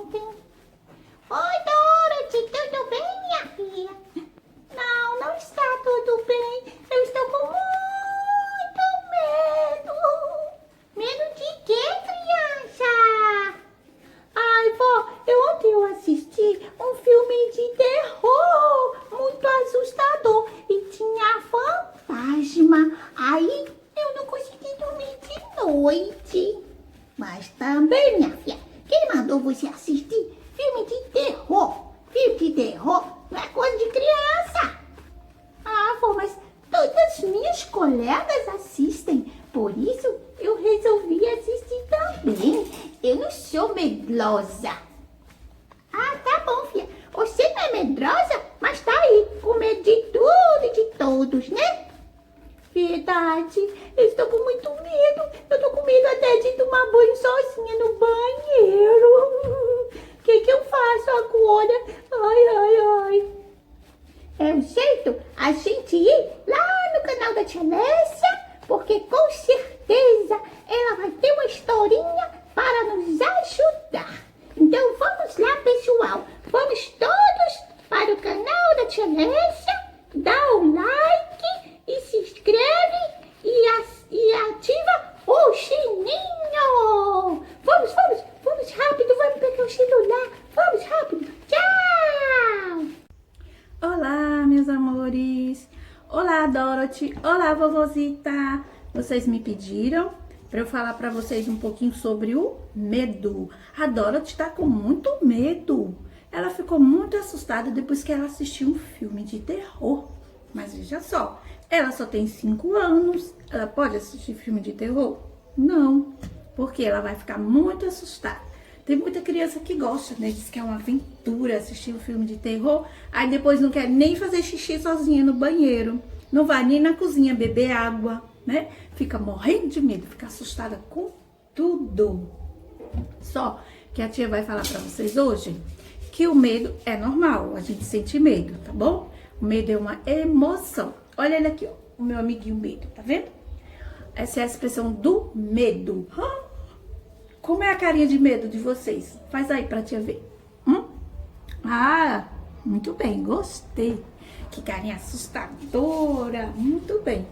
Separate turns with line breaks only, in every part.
ontem. Oi, Dorothy, tudo bem, minha filha? Não, não está tudo bem. Eu estou com muito medo. Medo de quê, criança? Ai, vó, ontem eu assisti um filme de terror muito assustador e tinha fantasma. Aí eu não consegui dormir de noite. Mas também, minha filha, quem mandou você assistir filme de terror? Filme de terror não é coisa de criança. Ah, vó, mas todas as minhas colegas assistem. Por isso eu resolvi assistir também. Eu não sou medrosa. Ah, tá bom, filha. Você não é medrosa, mas tá aí, com medo de tudo e de todos, né? Verdade. Eu estou com muito medo. Eu tô com medo até de tomar banho sozinha no banheiro. O que eu faço agora? Ai, ai, ai. É o jeito a gente ir lá no canal da Tia Lécia, porque com certeza ela vai ter uma historinha para nos ajudar. Então vamos lá, pessoal. Vamos todos para o canal da Tia Lécia, dá um like e se inscreve e ativa o sininho. Vamos rápido, vamos pegar o celular. Vamos rápido. Tchau!
Olá, meus amores! Olá, Dorothy! Olá, vovozita! Vocês me pediram para eu falar para vocês um pouquinho sobre o medo. A Dorothy tá com muito medo. Ela ficou muito assustada depois que ela assistiu um filme de terror. Mas veja só, ela só tem 5 anos. Ela pode assistir filme de terror? Não, porque ela vai ficar muito assustada. Tem muita criança que gosta, né? Diz que é uma aventura assistir um filme de terror. Aí depois não quer nem fazer xixi sozinha no banheiro. Não vai nem na cozinha beber água, né? Fica morrendo de medo, fica assustada com tudo. Só que a tia vai falar pra vocês hoje que o medo é normal. A gente sente medo, tá bom? O medo é uma emoção. Olha ele aqui, ó. O meu amiguinho medo, tá vendo? Essa é a expressão do medo. Como é a carinha de medo de vocês? Faz aí pra tia ver. Ah, muito bem, gostei. Que carinha assustadora. Muito bem.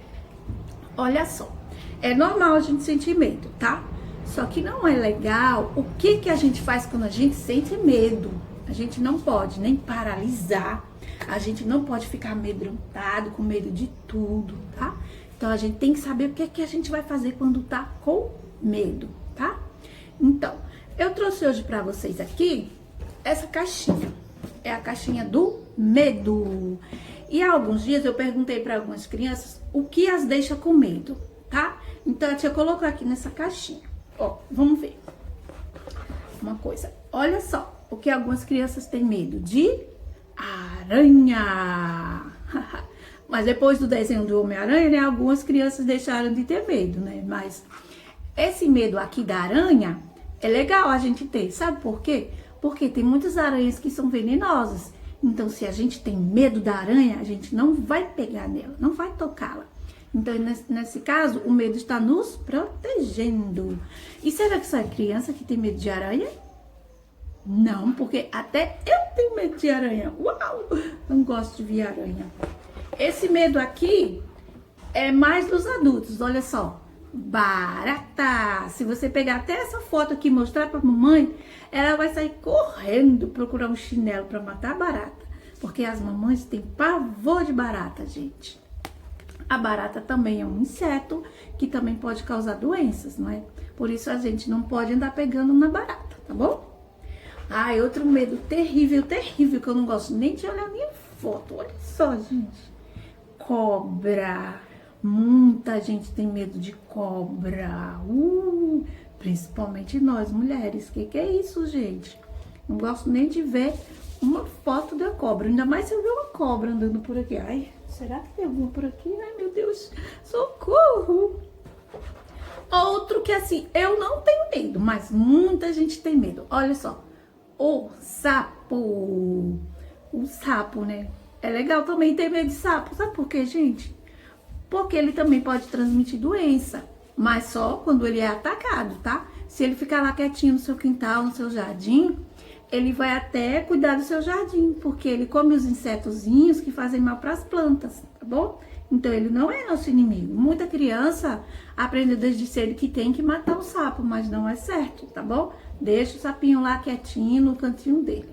Olha só, é normal a gente sentir medo, tá? Só que não é legal. O que a gente faz quando a gente sente medo? A gente não pode nem paralisar. A gente não pode ficar amedrontado, com medo de tudo, tá? Então a gente tem que saber o que a gente vai fazer quando tá com medo, tá? Então, eu trouxe hoje pra vocês aqui essa caixinha. É a caixinha do medo. E há alguns dias eu perguntei para algumas crianças o que as deixa com medo, tá? Então a tia colocou aqui nessa caixinha. Ó, vamos ver. Uma coisa. Olha só o que algumas crianças têm medo de aranha. Mas depois do desenho do Homem-Aranha, né, algumas crianças deixaram de ter medo, né? Mas esse medo aqui da aranha é legal a gente ter. Sabe por quê? Porque tem muitas aranhas que são venenosas. Então, se a gente tem medo da aranha, a gente não vai pegar nela, não vai tocá-la. Então, nesse caso, o medo está nos protegendo. E será que só é criança que tem medo de aranha? Não, porque até eu tenho medo de aranha. Uau! Não gosto de ver aranha. Esse medo aqui é mais dos adultos, olha só. Barata! Se você pegar até essa foto aqui e mostrar pra mamãe, ela vai sair correndo procurar um chinelo pra matar a barata. Porque as mamães têm pavor de barata, gente. A barata também é um inseto que também pode causar doenças, não é? Por isso a gente não pode andar pegando na barata, tá bom? Ah, e outro medo terrível, terrível, que eu não gosto nem de olhar a minha foto. Olha só, gente. Cobra. Muita gente tem medo de cobra. Principalmente nós, mulheres. Que é isso, gente? Não gosto nem de ver uma foto da cobra. Ainda mais se eu ver uma cobra andando por aqui. Ai, será que tem alguma por aqui? Ai, meu Deus. Socorro. Outro que assim, eu não tenho medo, mas muita gente tem medo. Olha só. O sapo. O sapo, né? É legal também ter medo de sapo. Sabe por quê, gente? Porque ele também pode transmitir doença, mas só quando ele é atacado, tá? Se ele ficar lá quietinho no seu quintal, no seu jardim, ele vai até cuidar do seu jardim, porque ele come os insetozinhos que fazem mal para as plantas, tá bom? Então, ele não é nosso inimigo. Muita criança aprende desde cedo que tem que matar o sapo, mas não é certo, tá bom? Deixa o sapinho lá quietinho no cantinho dele.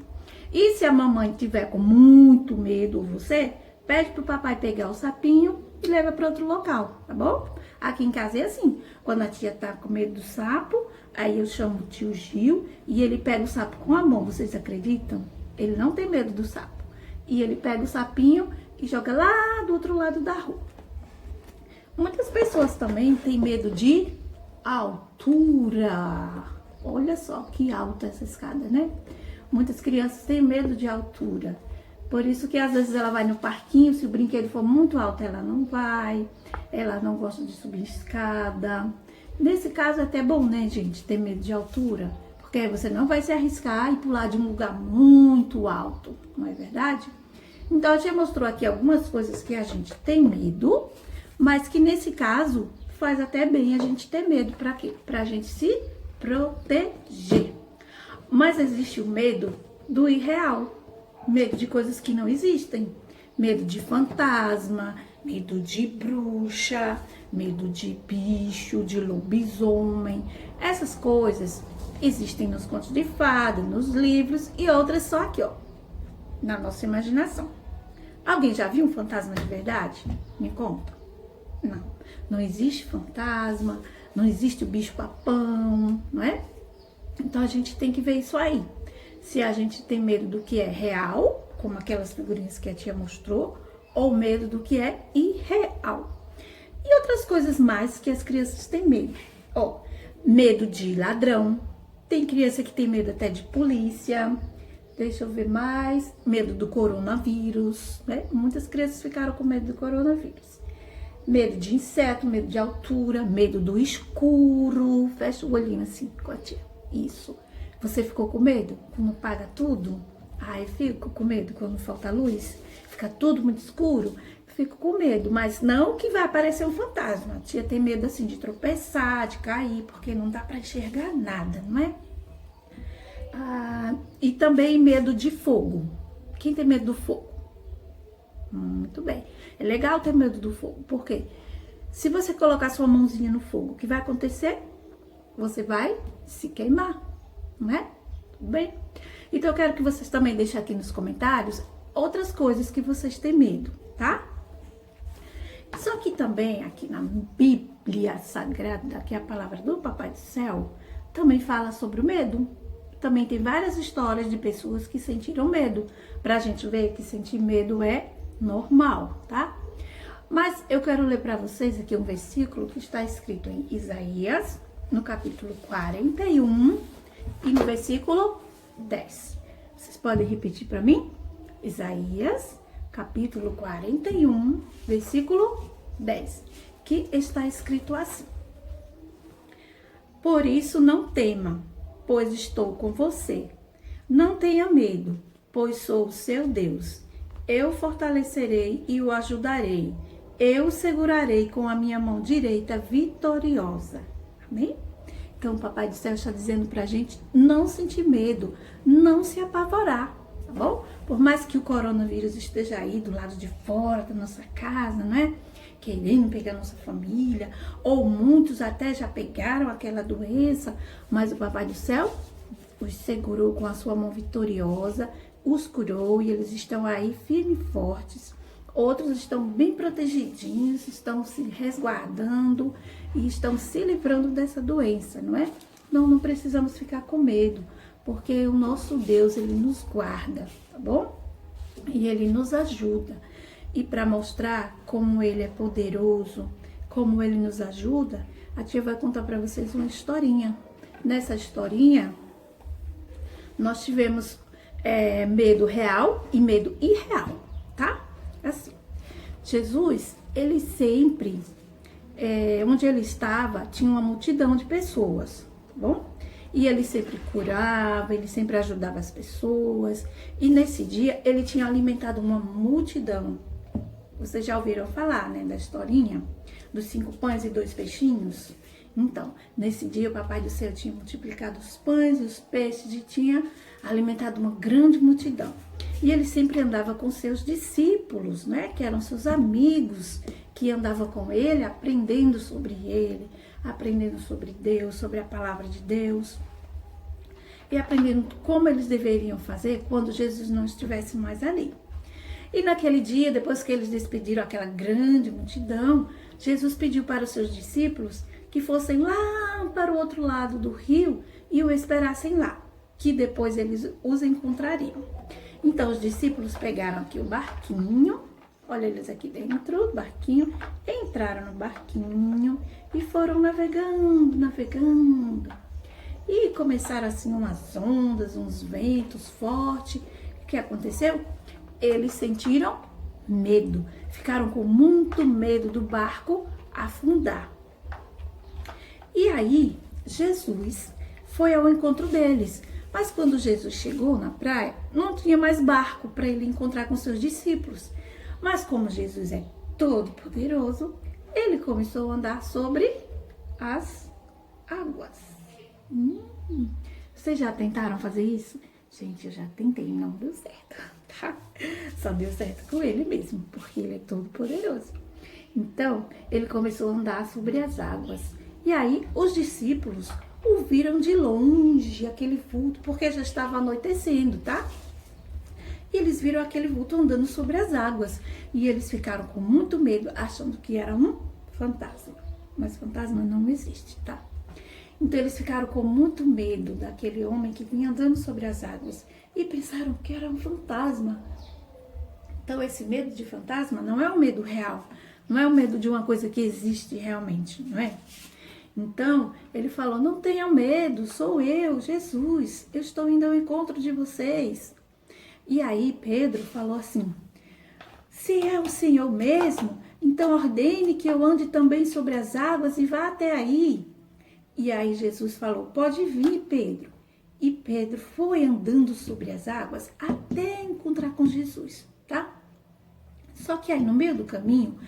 E se a mamãe tiver com muito medo, ou você, pede pro papai pegar o sapinho e leva para outro local, tá bom? Aqui em casa é assim, quando a tia tá com medo do sapo, aí eu chamo o tio Gil e ele pega o sapo com a mão, vocês acreditam? Ele não tem medo do sapo. E ele pega o sapinho e joga lá do outro lado da rua. Muitas pessoas também têm medo de altura. Olha só que alta essa escada, né? Muitas crianças têm medo de altura. Por isso que às vezes ela vai no parquinho, se o brinquedo for muito alto, ela não vai. Ela não gosta de subir escada. Nesse caso é até bom, né, gente, ter medo de altura. Porque aí você não vai se arriscar e pular de um lugar muito alto, não é verdade? Então, a tia mostrou aqui algumas coisas que a gente tem medo, mas que nesse caso faz até bem a gente ter medo. Pra quê? Pra gente se proteger. Mas existe o medo do irreal, medo de coisas que não existem, medo de fantasma, medo de bruxa, medo de bicho, de lobisomem. Essas coisas existem nos contos de fada, nos livros e outras só aqui, ó, na nossa imaginação. Alguém já viu um fantasma de verdade? Me conta. Não, não existe fantasma, não existe o bicho papão, não é? Então a gente tem que ver isso aí. Se a gente tem medo do que é real, como aquelas figurinhas que a tia mostrou, ou medo do que é irreal. E outras coisas mais que as crianças têm medo. Ó, medo de ladrão. Tem criança que tem medo até de polícia. Deixa eu ver mais. Medo do coronavírus, né? Muitas crianças ficaram com medo do coronavírus. Medo de inseto, medo de altura, medo do escuro. Fecha o olhinho assim com a tia. Isso. Você ficou com medo quando apaga tudo? Ai, fico com medo quando falta luz. Fica tudo muito escuro. Fico com medo, mas não que vai aparecer um fantasma. A tia tem medo assim de tropeçar, de cair, porque não dá pra enxergar nada, não é? E também medo de fogo. Quem tem medo do fogo? Muito bem. É legal ter medo do fogo, porque se você colocar sua mãozinha no fogo, o que vai acontecer? Você vai se queimar, não é? Tudo bem? Então eu quero que vocês também deixem aqui nos comentários outras coisas que vocês têm medo, tá? Só que também aqui na Bíblia Sagrada, que é a palavra do Papai do Céu, também fala sobre o medo. Também tem várias histórias de pessoas que sentiram medo, pra gente ver que sentir medo é normal, tá? Mas eu quero ler pra vocês aqui um versículo que está escrito em Isaías, no capítulo 41 e no versículo 10. Vocês podem repetir pra mim? Isaías, capítulo 41, versículo 10, que está escrito assim: Por isso não tema, pois estou com você. Não tenha medo, pois sou o seu Deus. Eu fortalecerei e o ajudarei. Eu o segurarei com a minha mão direita vitoriosa. Amém? Então, o Papai do Céu está dizendo pra gente não sentir medo, não se apavorar, tá bom? Por mais que o coronavírus esteja aí do lado de fora da nossa casa, não é? Querendo pegar nossa família, ou muitos até já pegaram aquela doença, mas o Papai do Céu os segurou com a sua mão vitoriosa, os curou e eles estão aí firmes e fortes. Outros estão bem protegidinhos, estão se resguardando e estão se livrando dessa doença, não é? Não precisamos ficar com medo, porque o nosso Deus, ele nos guarda, tá bom? E ele nos ajuda. E para mostrar como ele é poderoso, como ele nos ajuda, a tia vai contar para vocês uma historinha. Nessa historinha, nós tivemos medo real e medo irreal, tá? Assim, Jesus, ele sempre, onde ele estava, tinha uma multidão de pessoas, tá bom? E ele sempre curava, ele sempre ajudava as pessoas. E nesse dia, ele tinha alimentado uma multidão. Vocês já ouviram falar, né, da historinha dos 5 pães e 2 peixinhos? Então, nesse dia o Papai do Céu tinha multiplicado os pães e os peixes e tinha alimentado uma grande multidão. E ele sempre andava com seus discípulos, né? Que eram seus amigos, que andavam com ele, aprendendo sobre ele, aprendendo sobre Deus, sobre a palavra de Deus. E aprendendo como eles deveriam fazer quando Jesus não estivesse mais ali. E naquele dia, depois que eles despediram aquela grande multidão, Jesus pediu para os seus discípulos que fossem lá para o outro lado do rio e o esperassem lá, que depois eles os encontrariam. Então os discípulos pegaram aqui o barquinho, olha eles aqui dentro do barquinho, entraram no barquinho e foram navegando. E começaram assim umas ondas, uns ventos fortes. O que aconteceu? Eles sentiram medo, ficaram com muito medo do barco afundar. E aí, Jesus foi ao encontro deles. Mas quando Jesus chegou na praia, não tinha mais barco para ele encontrar com seus discípulos. Mas como Jesus é todo poderoso, ele começou a andar sobre as águas. Vocês já tentaram fazer isso? Gente, eu já tentei, não deu certo, tá? Só deu certo com ele mesmo, porque ele é todo poderoso. Então, ele começou a andar sobre as águas. E aí, os discípulos o viram de longe, aquele vulto, porque já estava anoitecendo, tá? E eles viram aquele vulto andando sobre as águas. E eles ficaram com muito medo, achando que era um fantasma. Mas fantasma não existe, tá? Então eles ficaram com muito medo daquele homem que vinha andando sobre as águas. E pensaram que era um fantasma. Então esse medo de fantasma não é um medo real. Não é o medo de uma coisa que existe realmente, não é? Então, ele falou, não tenham medo, sou eu, Jesus, eu estou indo ao encontro de vocês. E aí Pedro falou assim, se é o Senhor mesmo, então ordene que eu ande também sobre as águas e vá até aí. E aí Jesus falou, pode vir, Pedro. E Pedro foi andando sobre as águas até encontrar com Jesus, tá? Só que aí no meio do caminho,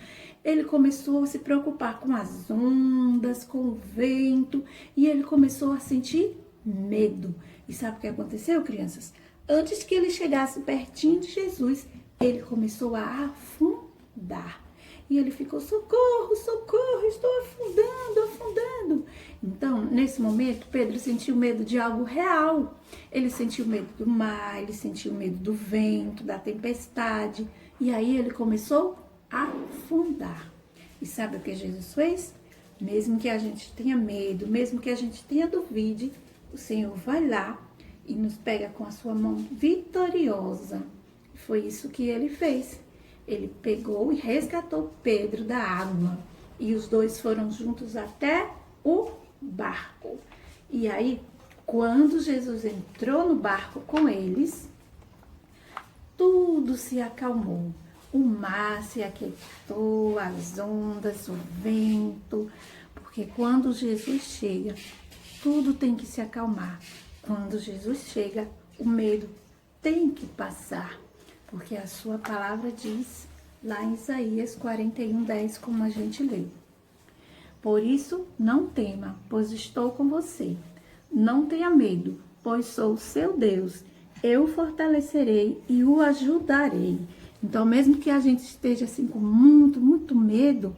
ele começou a se preocupar com as ondas, com o vento, e ele começou a sentir medo. E sabe o que aconteceu, crianças? Antes que ele chegasse pertinho de Jesus, ele começou a afundar. E ele ficou, socorro, socorro, estou afundando. Então, nesse momento, Pedro sentiu medo de algo real. Ele sentiu medo do mar, ele sentiu medo do vento, da tempestade. E aí ele começou a afundar. E sabe o que Jesus fez? Mesmo que a gente tenha medo, mesmo que a gente tenha dúvida, o Senhor vai lá e nos pega com a sua mão vitoriosa. Foi isso que ele fez. Ele pegou e resgatou Pedro da água. E os dois foram juntos até o barco. E aí, quando Jesus entrou no barco com eles, tudo se acalmou. O mar se aquietou, as ondas, o vento. Porque quando Jesus chega, tudo tem que se acalmar. Quando Jesus chega, o medo tem que passar. Porque a sua palavra diz lá em Isaías 41:10, como a gente leu. Por isso, não tema, pois estou com você. Não tenha medo, pois sou o seu Deus. Eu o fortalecerei e o ajudarei. Então, mesmo que a gente esteja assim com muito medo,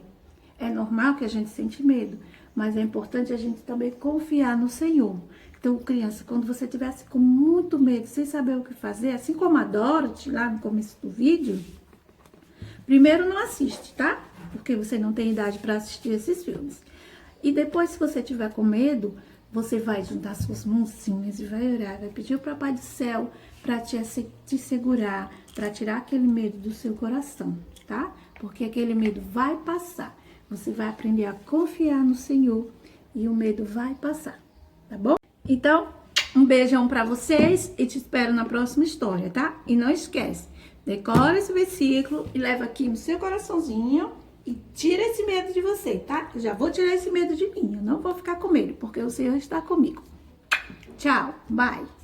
é normal que a gente sente medo, mas é importante a gente também confiar no Senhor. Então, criança, quando você estiver com muito medo, sem saber o que fazer, assim como a Dorothy, lá no começo do vídeo, primeiro não assiste, tá? Porque você não tem idade para assistir esses filmes. E depois, se você tiver com medo, você vai juntar suas mãozinhas e vai orar, vai pedir ao Papai do Céu para te segurar, para tirar aquele medo do seu coração, tá? Porque aquele medo vai passar. Você vai aprender a confiar no Senhor e o medo vai passar, tá bom? Então, um beijão pra vocês e te espero na próxima história, tá? E não esquece, decora esse versículo e leva aqui no seu coraçãozinho e tira esse medo de você, tá? Eu já vou tirar esse medo de mim, eu não vou ficar com medo, porque o Senhor está comigo. Tchau, bye!